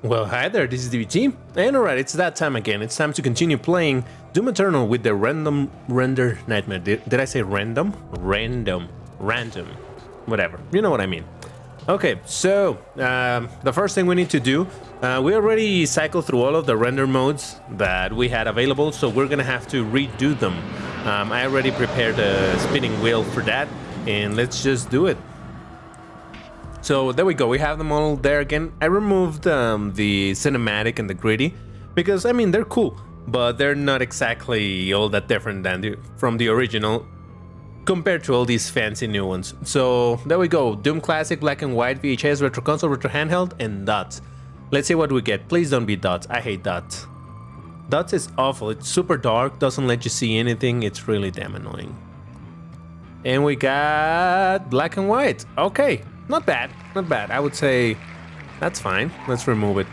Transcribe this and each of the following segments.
Well, hi there, this is DBT, and alright, it's that time again. It's time to continue playing Doom Eternal with the Random Render Nightmare. Did I say random? Random. Whatever. You know what I mean. Okay, so the first thing we need to do, we already cycled through all of the render modes that we had available, so we're gonna have to redo them. I already prepared a spinning wheel for that, and let's just do it. So there we go, we have them all there again. I removed the cinematic and the gritty because, I mean, they're cool, but they're not exactly all that different than from the original compared to all these fancy new ones. So there we go, Doom Classic, Black and White, VHS, Retro Console, Retro Handheld, and Dots. Let's see what we get. Please don't be Dots, I hate Dots. Dots is awful, it's super dark, doesn't let you see anything, it's really damn annoying. And we got Black and White, okay. Not bad, not bad. I would say that's fine. Let's remove it.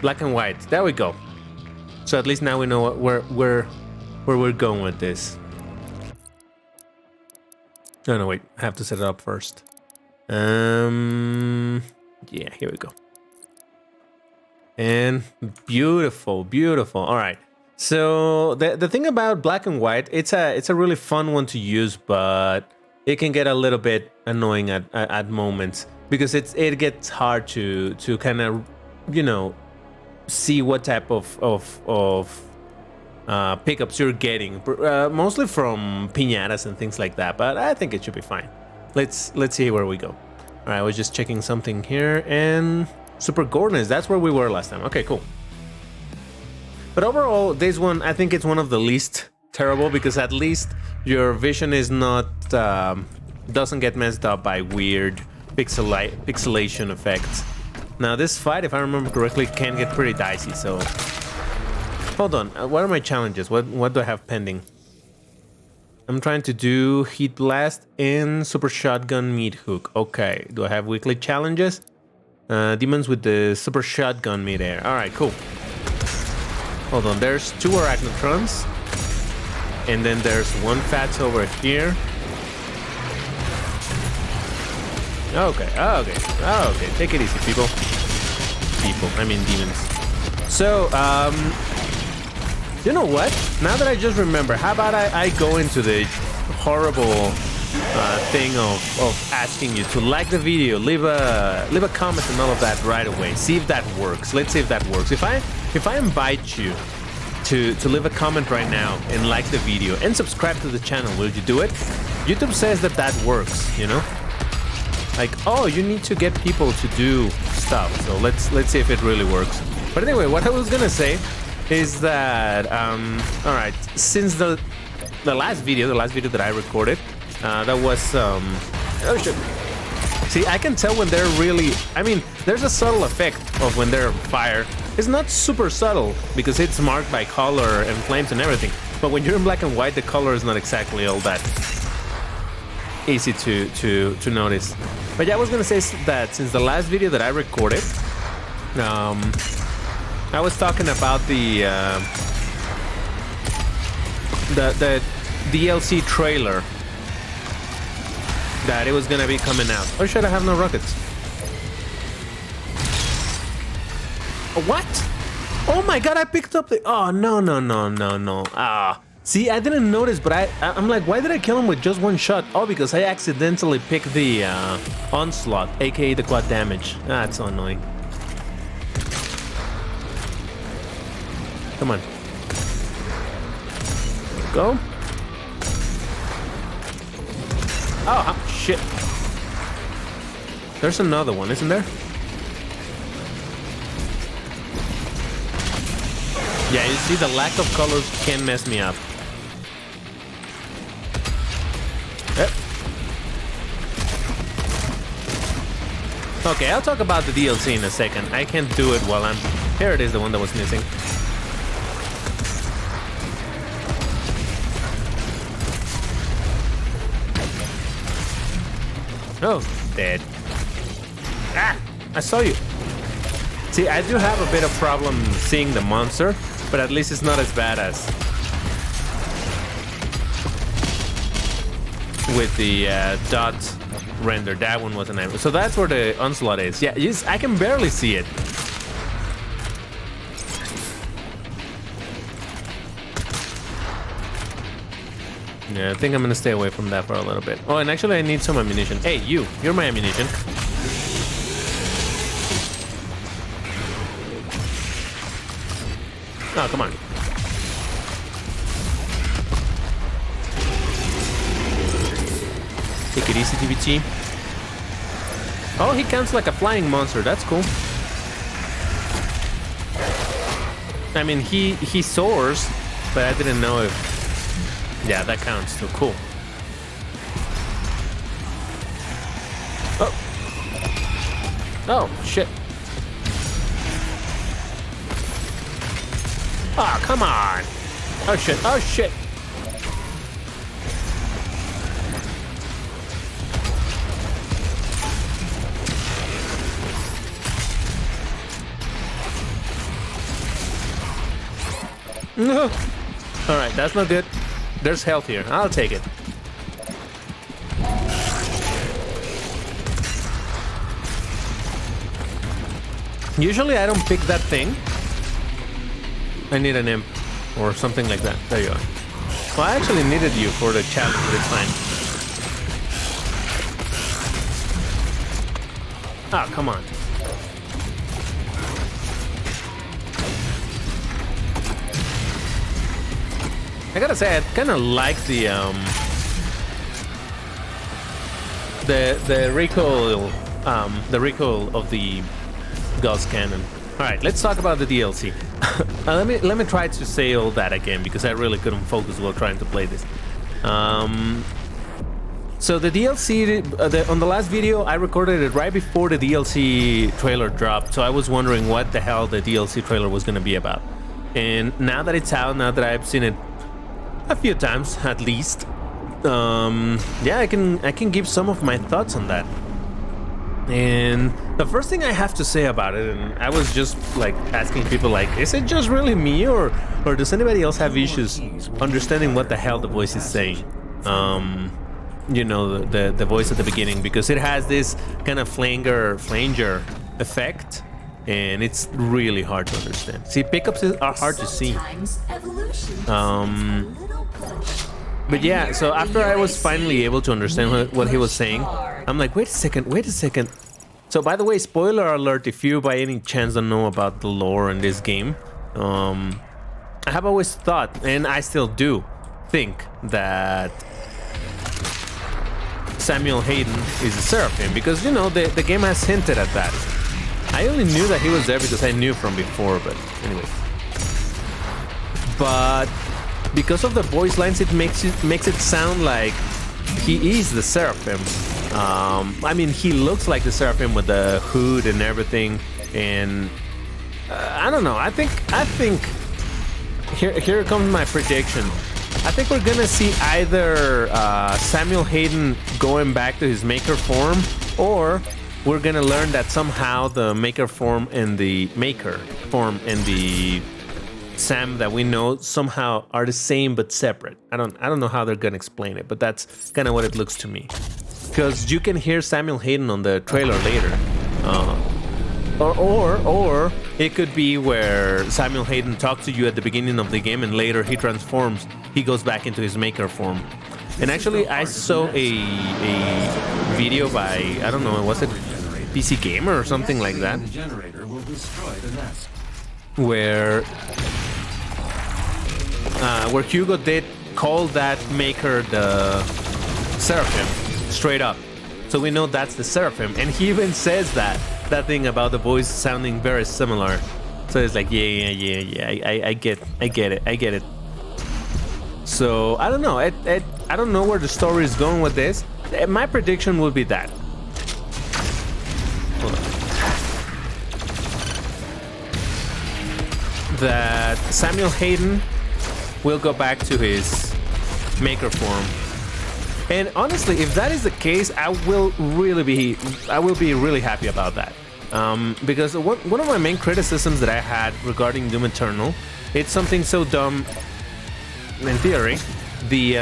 Black and white. There we go. So at least now we know where we're going with this. Oh no, wait. I have to set it up first. Yeah, here we go. And beautiful, beautiful. All right. So the thing about black and white, it's a really fun one to use, but it can get a little bit annoying at moments because it gets hard to kind of, you know, see what type of pickups you're getting, mostly from piñatas and things like that. But I think it should be fine. Let's see where we go. All right, I was just checking something here, and super gorgeous. That's where we were last time. Okay, cool. But overall, this one, I think it's one of the least terrible because at least your vision is not doesn't get messed up by weird pixelation effects. Now this fight, if I remember correctly, can get pretty dicey. So hold on, what are my challenges? What do I have pending? I'm trying to do Heat Blast and Super Shotgun Meat Hook. Okay, do I have weekly challenges? Demons with the Super Shotgun Mid-Air. All right, cool. Hold on, there's 2 Arachnotrons. And then there's 1 Fats over here. Okay. Take it easy, people. I mean demons. So, you know what? Now that I just remember, how about I go into the horrible thing of asking you to like the video, leave a comment and all of that right away. See if that works. Let's see if that works. If I invite you to leave a comment right now and like the video and subscribe to the channel, will you do it? YouTube says that works, you know? Like, oh, you need to get people to do stuff. So let's see if it really works. But anyway, what I was gonna say is that all right, since the last video that I recorded, that was oh shit. See, I can tell when they're really, I mean, there's a subtle effect of when they're fired. It's not super subtle because it's marked by color and flames and everything. But when you're in black and white, the color is not exactly all that easy to notice. But yeah, I was gonna say that since the last video that I recorded, I was talking about the DLC trailer that it was gonna be coming out. Or should I have no rockets? What? Oh my god, I picked up the... Oh, no. Ah. See, I didn't notice, but I'm like, why did I kill him with just 1 shot? Oh, because I accidentally picked the Onslaught, aka the quad damage. Ah, it's so annoying. Come on. Go. Oh, shit. There's another one, isn't there? Yeah, you see, the lack of colors can mess me up. Yep. Okay, I'll talk about the DLC in a second. I can't do it while I'm... Here it is, the one that was missing. Oh, dead. Ah! I saw you. See, I do have a bit of problem seeing the monster, but at least it's not as bad as with the dot render. That one wasn't able. So that's where the Onslaught is. Yeah, I can barely see it. Yeah, I think I'm gonna stay away from that for a little bit. Oh, and actually I need some ammunition. Hey, you're my ammunition. Oh, come on. Take it easy, TVT. Oh, he counts like a flying monster. That's cool. I mean, he soars, but I didn't know if... Yeah, that counts too. Cool. Oh. Oh, shit. Oh, come on. Oh, shit. Oh, shit. No. All right, that's not good. There's health here. I'll take it. Usually I don't pick that thing. I need an imp or something like that. There you are. Well, I actually needed you for the challenge, but it's fine. Ah, come on. I gotta say, I kind of like the recoil of the Gauss cannon. All right, let's talk about the DLC. let me try to say all that again because I really couldn't focus while trying to play this. So the DLC on the last video I recorded it right before the DLC trailer dropped, so I was wondering what the hell the DLC trailer was going to be about. And now that it's out, now that I've seen it a few times at least, yeah, I can give some of my thoughts on that. And the first thing I have to say about it, and I was just like asking people like, is it just really me or does anybody else have issues understanding what the hell the voice is saying? You know, the voice at the beginning, because it has this kind of flanger effect, and it's really hard to understand. See, pickups are hard to see. But yeah, so after I was finally able to understand what he was saying, I'm like, wait a second. So by the way, spoiler alert, if you by any chance don't know about the lore in this game, I have always thought, and I still do think, that Samuel Hayden is a Seraphim, because, you know, the game has hinted at that. I only knew that he was there because I knew from before, but anyway. But because of the voice lines, it makes it sound like he is the Seraphim. I mean, he looks like the Seraphim with the hood and everything, and I don't know. I think here comes my prediction. I think we're gonna see either Samuel Hayden going back to his maker form, or we're gonna learn that somehow the maker form and the Sam that we know somehow are the same but separate. I don't know how they're gonna explain it, but that's kind of what it looks to me. Because you can hear Samuel Hayden on the trailer later, or it could be where Samuel Hayden talks to you at the beginning of the game, and later he transforms. He goes back into his maker form. And actually, I saw a video by, I don't know, was it PC Gamer or something like that, where Hugo did call that maker the Seraphim straight up. So we know that's the Seraphim, and he even says that thing about the voice sounding very similar. So it's like, yeah, I get it. So I don't know. I don't know where the story is going with this. My prediction would be that. Hold on. That Samuel Hayden will go back to his maker form. And honestly, if that is the case, I will be really happy about that. Because one of my main criticisms that I had regarding Doom Eternal, it's something so dumb in theory, the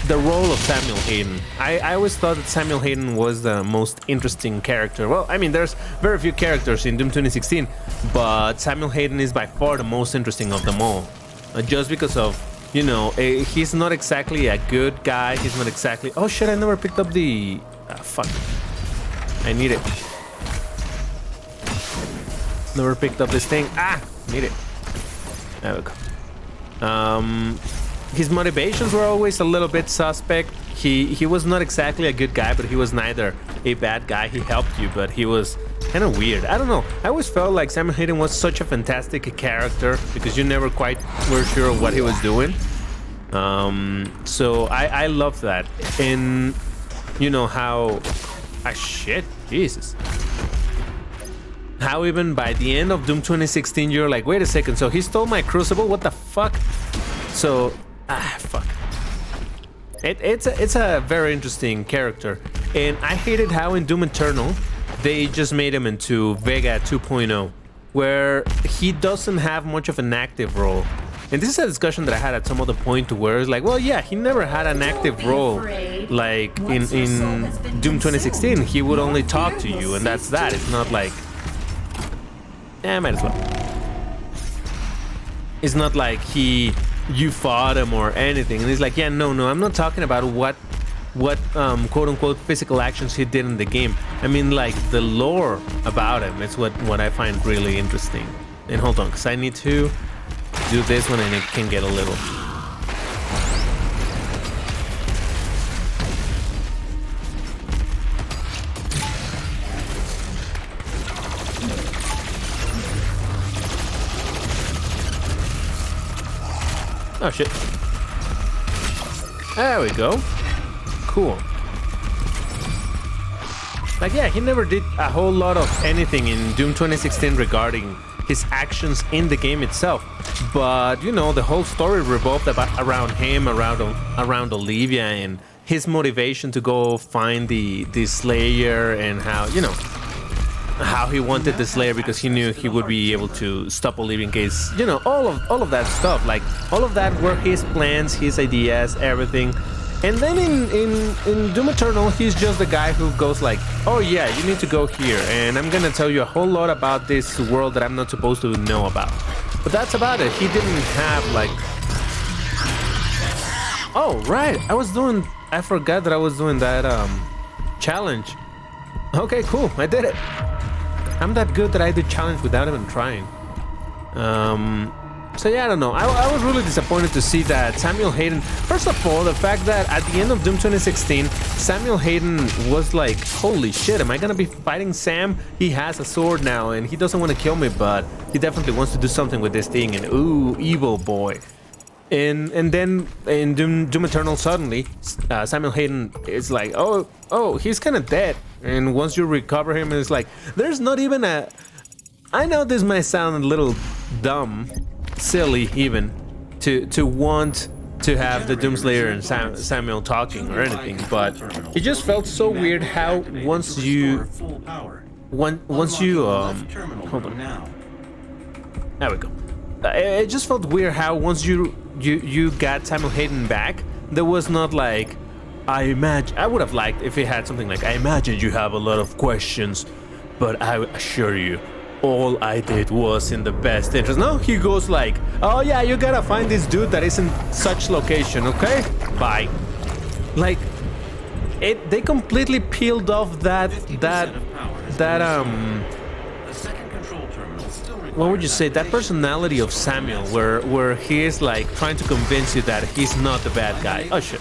role of Samuel Hayden. I always thought that Samuel Hayden was the most interesting character. Well, I mean, there's very few characters in Doom 2016, but Samuel Hayden is by far the most interesting of them all. Just because of you know, he's not exactly a good guy. He's not exactly... Oh shit, I never picked up the... fuck. I need it. Never picked up this thing. Need it. There we go. His motivations were always a little bit suspect. He was not exactly a good guy, but he was neither a bad guy. He helped you, but he was kind of weird. I don't know. I always felt like Samuel Hayden was such a fantastic character because you never quite were sure of what he was doing. So I love that. And you know how... shit, Jesus. How even by the end of Doom 2016, you're like, wait a second, so he stole my Crucible? What the fuck? So, fuck. It's a very interesting character. And I hated how in Doom Eternal, they just made him into Vega 2.0, where he doesn't have much of an active role. And this is a discussion that I had at some other point where it's like, well, yeah, he never had an active role. Like in Doom 2016, he would only talk to you, and that's that. It's not like... might as well. It's not like you fought him or anything. And he's like, yeah, no, I'm not talking about what quote-unquote physical actions he did in the game. I mean, like, the lore about him. It's what I find really interesting. And hold on, because I need to do this one and it can get a little... Oh shit. There we go. Cool. Like, yeah, he never did a whole lot of anything in Doom 2016 regarding his actions in the game itself. But, you know, the whole story revolved around him, around Olivia, and his motivation to go find the Slayer, and how, you know, how he wanted the Slayer because he knew he would be able to stop Olivia in case, you know, all of that stuff. Like, all of that were his plans, his ideas, everything. And then in Doom Eternal, he's just the guy who goes like, oh yeah, you need to go here, and I'm gonna tell you a whole lot about this world that I'm not supposed to know about. But that's about it. He didn't have like... Oh, right, I forgot that I was doing that challenge. Okay, cool, I did it. I'm that good that I did challenge without even trying. So yeah, I don't know. I was really disappointed to see that Samuel Hayden... First of all, the fact that at the end of Doom 2016, Samuel Hayden was like, holy shit, am I gonna be fighting Sam? He has a sword now and he doesn't want to kill me, but he definitely wants to do something with this thing, and ooh, evil boy. And then in Doom Eternal, suddenly, Samuel Hayden is like, oh, he's kind of dead. And once you recover him, it's like, there's not even a... I know this might sound a little dumb, silly even, to want to have the Doomslayer and Samuel talking or anything, but it just felt so weird how once you hold on, there we go. It just felt weird how once you got Samuel Hayden back, there was not like, I would have liked if it had something like, I imagine you have a lot of questions, but I assure you, all I did was in the best interest. No, he goes like, oh yeah, you gotta find this dude that is in such location, okay? Bye. Like, they completely peeled off what would you say, that personality of Samuel, where he is like trying to convince you that he's not the bad guy. Oh shit.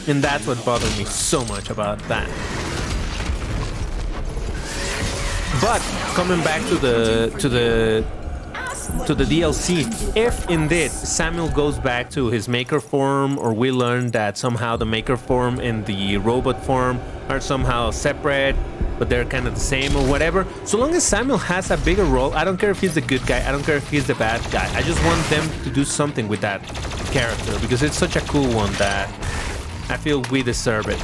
And that's what bothered me so much about that. But coming back to the DLC, if indeed Samuel goes back to his maker form, or we learn that somehow the maker form and the robot form are somehow separate, but they're kind of the same or whatever, so long as Samuel has a bigger role, I don't care if he's the good guy, I don't care if he's the bad guy, I just want them to do something with that character because it's such a cool one that I feel we deserve it.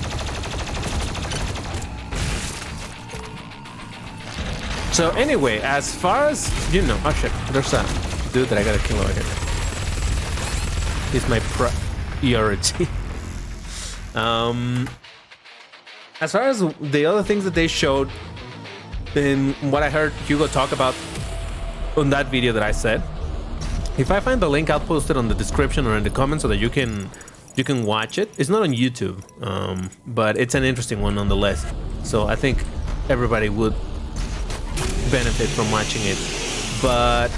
So anyway, as far as, you know, oh shit, there's a dude that I gotta kill over here. He's my priority. As far as the other things that they showed, and what I heard Hugo talk about on that video that I said, If I find the link, I'll post it on the description or in the comments so that you can watch it. It's not on YouTube, but it's an interesting one nonetheless. So I think everybody would benefit from watching it. But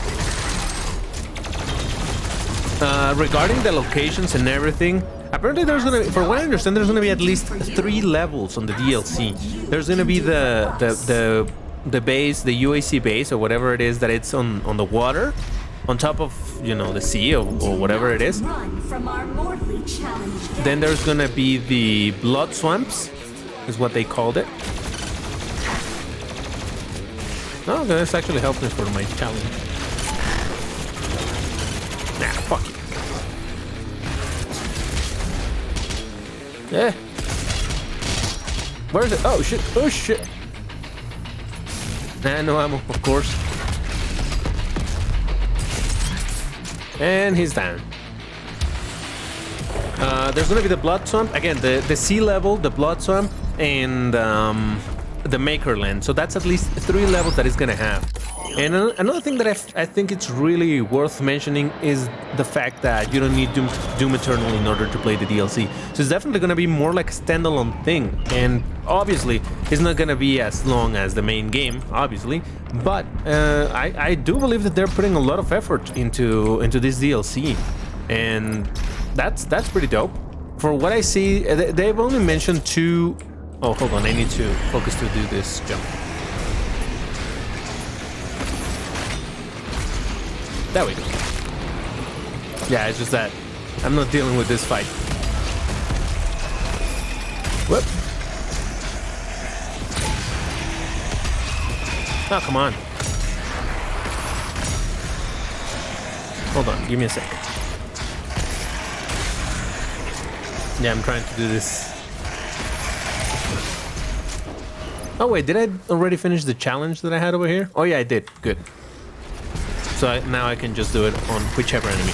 regarding the locations and everything, apparently there's gonna, for what I understand, there's gonna be at least 3 levels on the DLC. There's gonna be the base, the UAC base or whatever it is that it's on the water, on top of, you know, the sea or whatever it is. Then there's gonna be the blood swamps, is what they called it. Oh, this actually helped me for my challenge. Nah, fuck you. Yeah. Where is it? Oh shit! Oh shit! Nah, no ammo, of course. And he's down. There's gonna be the blood swamp again, the sea level, the blood swamp, and the Makerland. So that's at least 3 levels that it's gonna have. And another thing that I think it's really worth mentioning is the fact that you don't need Doom Eternal in order to play the DLC. So it's definitely gonna be more like a standalone thing. And obviously, it's not gonna be as long as the main game, obviously. But I do believe that they're putting a lot of effort into this DLC, and that's pretty dope. For what I see, they've only mentioned 2. Oh, hold on, I need to focus to do this jump. There we go. Yeah, it's just that I'm not dealing with this fight. Whoop. Oh, come on. Hold on, give me a sec. Yeah, I'm trying to do this. Oh wait, did I already finish the challenge that I had over here? Oh yeah, I did. Good. So now I can just do it on whichever enemy.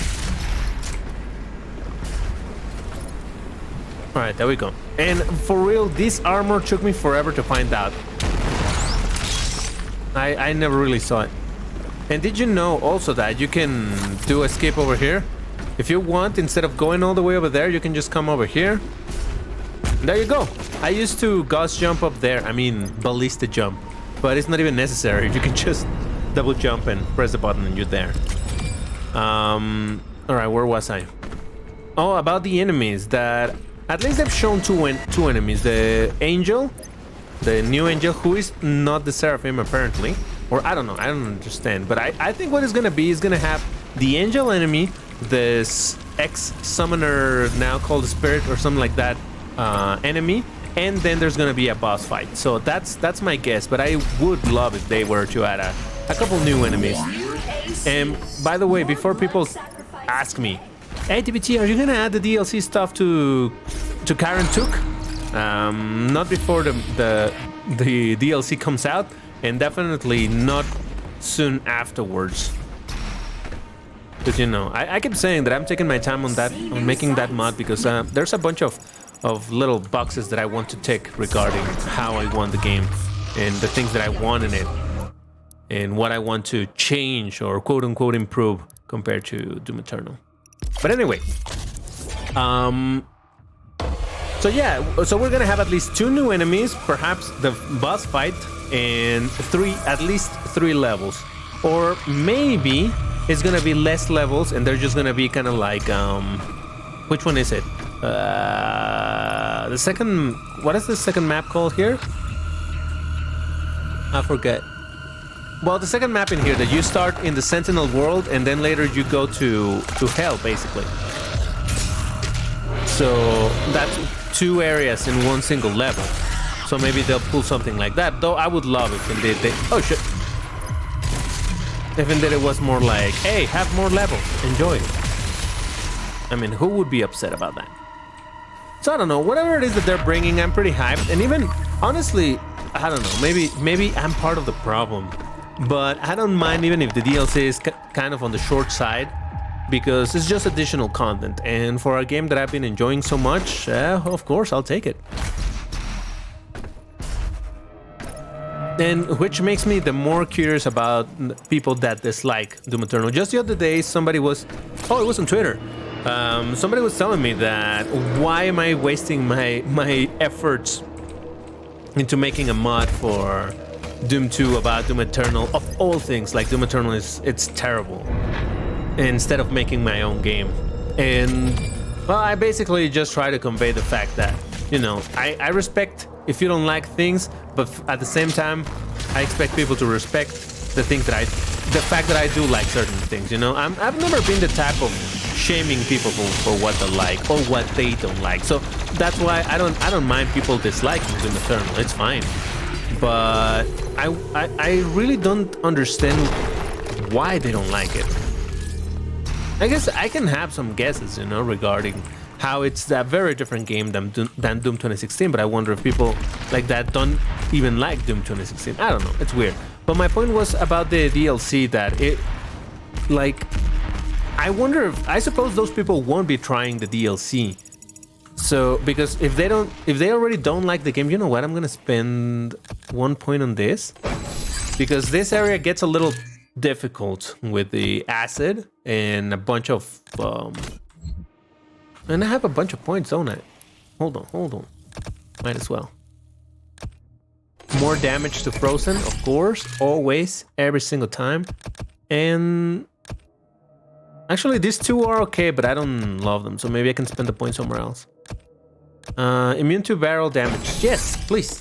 Alright, there we go. And for real, this armor took me forever to find out. I never really saw it. And did you know also that you can do a skip over here? If you want, instead of going all the way over there, you can just come over here. And there you go. I used to gauss jump up there. I mean, ballista jump. But it's not even necessary. You can just double jump and press the button and you're there. Alright, where was I? Oh, about the enemies. That at least they've shown two enemies. The angel, the new angel, who is not the Seraphim apparently. Or I don't know, I don't understand. But I think what it's gonna be is gonna have the angel enemy, this ex-summoner now called the Spirit or something like that enemy, and then there's gonna be a boss fight. So that's my guess, but I would love if they were to add a couple new enemies. And by the way, before people ask me, hey TBT, are you gonna add the DLC stuff to Karen Took? Not before the DLC comes out, and definitely not soon afterwards. But you know, I keep saying that I'm taking my time on that, on making that mod, because there's a bunch of little boxes that I want to tick regarding how I want the game and the things that I want in it and what I want to change or quote unquote improve compared to Doom Eternal. But anyway, so yeah, so we're gonna have at least 2 new enemies, perhaps the boss fight, and at least 3 levels, or maybe it's gonna be less levels and they're just gonna be kind of like which one is it? The second, what is the second map called here? I forget. Well, the second map in here, that you start in the Sentinel world and then later you go to hell, basically. So that's 2 areas in one single level. So maybe they'll pull something like that. Though I would love if indeed they... Oh shit. If indeed it was more like, hey, have more levels, enjoy it. I mean, who would be upset about that? So I don't know, whatever it is that they're bringing, I'm pretty hyped. And even, honestly, I don't know, maybe I'm part of the problem. But I don't mind even if the DLC is kind of on the short side, because it's just additional content. And for a game that I've been enjoying so much, of course, I'll take it. And which makes me the more curious about people that dislike Doom Eternal. Just the other day, somebody was... Oh, it was on Twitter. Somebody was telling me that why am I wasting my efforts into making a mod for Doom 2 about Doom Eternal? Of all things, like Doom Eternal it's terrible. Instead of making my own game. And, well, I basically just try to convey the fact that, you know, I respect if you don't like things, but at the same time, I expect people to respect the things that the fact that I do like certain things, you know? I've never been the type of shaming people for what they like or what they don't like. So that's why I don't mind people disliking Doom Eternal. It's fine. But I really don't understand why they don't like it. I guess I can have some guesses, you know, regarding how it's a very different game than Doom 2016, but I wonder if people like that don't even like Doom 2016. I don't know, it's weird. But my point was about the DLC that it, like, I suppose those people won't be trying the DLC. So, because if they already don't like the game, you know what, I'm gonna spend 1 point on this. Because this area gets a little difficult with the acid and a bunch of, and I have a bunch of points, don't I? Hold on. Might as well. More damage to Frozen, of course. Always, every single time. And actually, these two are okay, but I don't love them. So maybe I can spend the point somewhere else. Immune to barrel damage. Yes, please.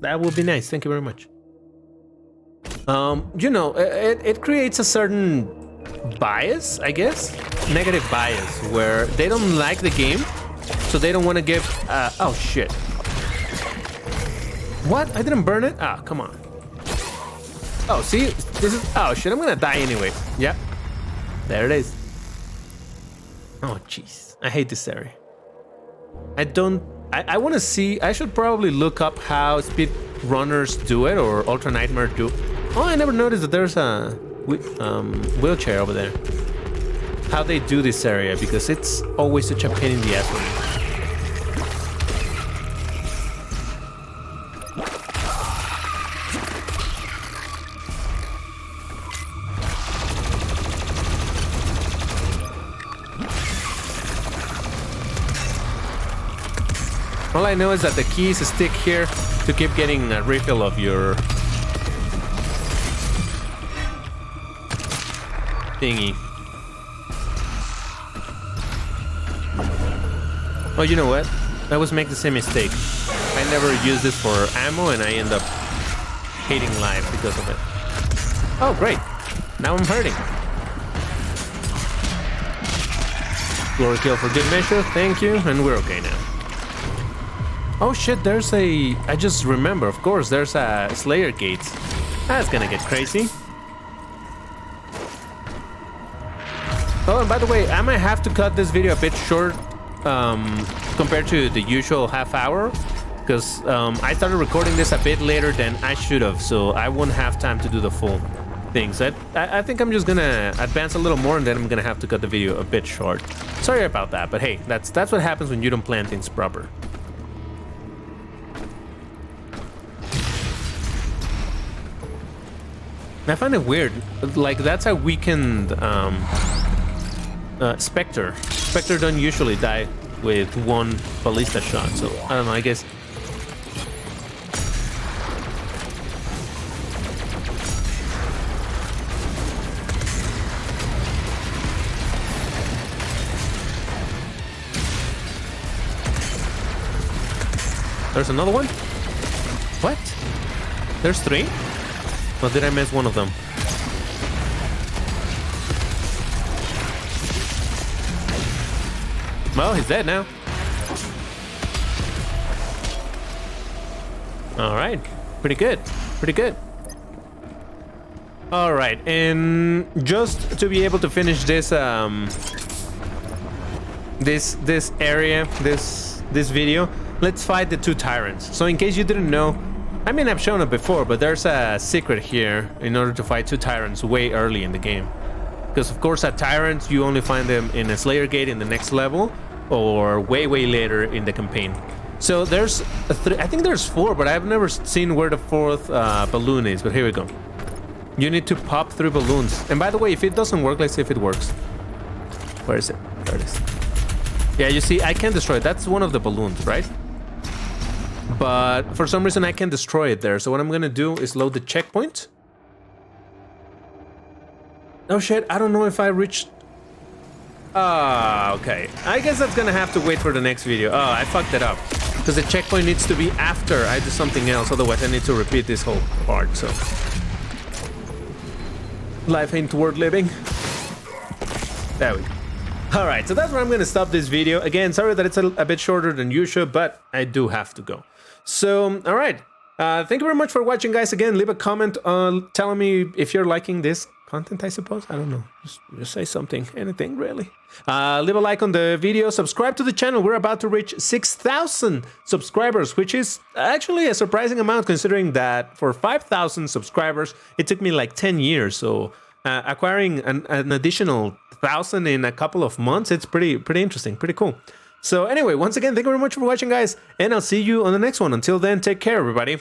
That would be nice. Thank you very much. You know, it creates a certain bias, I guess. Negative bias, where they don't like the game, so they don't want to give... oh, shit. What? I didn't burn it? Ah, come on. Oh, see? This is... Oh, shit, I'm gonna die anyway. Yep. There it is. Oh, jeez. I hate this area. I want to see... I should probably look up how speedrunners do it, or Ultra Nightmare do... Oh, I never noticed that there's a wheelchair over there. How they do this area, because it's always such a pain in the ass for me. All I know is that the key is a stick here to keep getting a refill of your thingy. Oh, you know what? I always make the same mistake. I never use this for ammo and I end up hating life because of it. Oh, great. Now I'm hurting. Glory kill for good measure. Thank you. And we're okay now. Oh shit, there's a... I just remember, of course, there's a Slayer gate. That's gonna get crazy. Oh, and by the way, I might have to cut this video a bit short compared to the usual half hour, because I started recording this a bit later than I should have, so I won't have time to do the full thing. So I think I'm just gonna advance a little more, and then I'm gonna have to cut the video a bit short. Sorry about that, but hey, that's what happens when you don't plan things proper. I find it weird, like that's a weakened Spectre. Spectre don't usually die with one ballista shot, so I don't know, I guess. There's another one? What? There's three? Or did I miss one of them? Well, he's dead now. All right, pretty good, pretty good. All right, and just to be able to finish this this area, this video, let's fight the two tyrants. So in case you didn't know, I mean, I've shown it before, but there's a secret here in order to fight two tyrants way early in the game. Because of course at tyrants, you only find them in a Slayer gate in the next level, or way later in the campaign. So there's I think there's 4, but I've never seen where the 4th balloon is. But here we go. You need to pop 3 balloons. And by the way, if it doesn't work, let's see if it works. Where is it? There it is. Yeah, you see, I can destroy it. That's one of the balloons, right? But for some reason, I can destroy it there. So what I'm gonna do is load the checkpoint. Oh shit, I don't know if I reached... okay. I guess that's gonna have to wait for the next video. Oh, I fucked it up. Because the checkpoint needs to be after I do something else. Otherwise, I need to repeat this whole part, so... Life ain't worth living. There we go. Alright, so that's where I'm going to stop this video. Again, sorry that it's a bit shorter than usual, but I do have to go. So, alright. Thank you very much for watching, guys. Again, leave a comment telling me if you're liking this content, I suppose. I don't know. Just say something. Anything, really. Leave a like on the video. Subscribe to the channel. We're about to reach 6,000 subscribers, which is actually a surprising amount considering that for 5,000 subscribers, it took me like 10 years. So acquiring an additional 1,000 in a couple of months, it's pretty interesting, pretty cool. So anyway, once again, thank you very much for watching, guys, and I'll see you on the next one. Until then, take care, everybody.